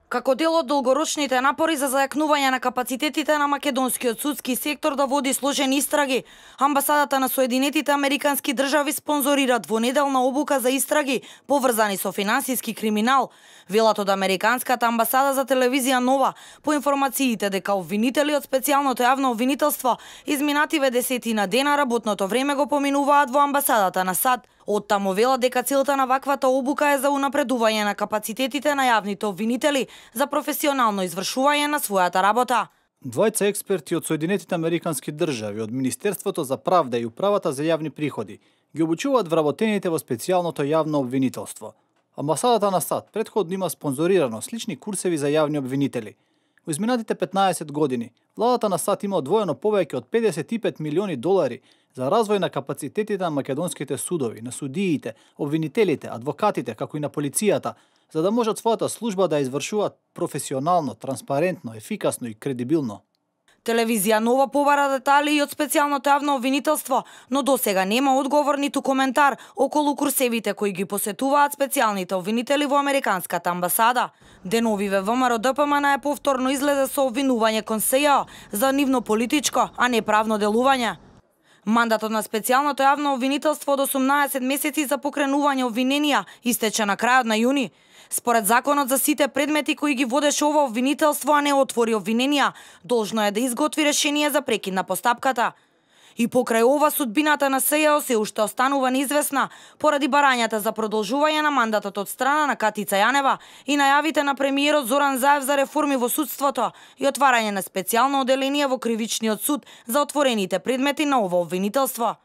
Како дел од долгорочните напори за зајакнување на капацитетите на македонскиот судски сектор да води сложени истраги, амбасадата на Соединетите Американски држави спонзорира двонеделна обука за истраги поврзани со финансиски криминал, велат од Американската амбасада за телевизија Нова, по информациите дека обвинители од специјалното јавно обвинителство изминативе десетина дена работното време го поминуваат во амбасадата на САД. Оттаму велат дека целта на ваквата обука е за унапредување на капацитетите на јавните обвинители за професионално извршување на својата работа. Двајца експерти од Соединетите Американски држави, од Министерството за правда и Управата за јавни приходи ги обучуваат вработените во специјалното јавно обвинителство. Амбасадата на САД претходно има спонзорирано слични курсеви за јавни обвинители. Во изминатите 15 години, владата на САД има одвоено повеќе од 55 милиони долари за развој на капацитетите на македонските судови, на судиите, обвинителите, адвокатите, како и на полицијата, за да можат својата служба да извршуваат професионално, транспарентно, ефикасно и кредибилно. Телевизија Нова побара детали и од специјалното јавно обвинителство, но досега нема одговор ниту коментар околу курсевите кои ги посетуваат специјалните обвинители во Американската амбасада. Деновиве ВМРО ДПМН е повторно излезе со обвинување кон СЈО за нивно политичко, а не правно делување. Мандатот на специјалното јавно обвинителство од 18 месеци за покренување обвиненија истече на крајот на јуни. Според законот за сите предмети кои ги водеше ова обвинителство, а не отвори обвиненија, должно е да изготви решение за прекид на постапката. И покрај ова судбината на СЈО се уште останува неизвестна поради барањата за продолжување на мандатот од страна на Катица Јанева и најавите на премиерот Зоран Заев за реформи во судството и отварање на специјално оделение во кривичниот суд за отворените предмети на ова обвинителство.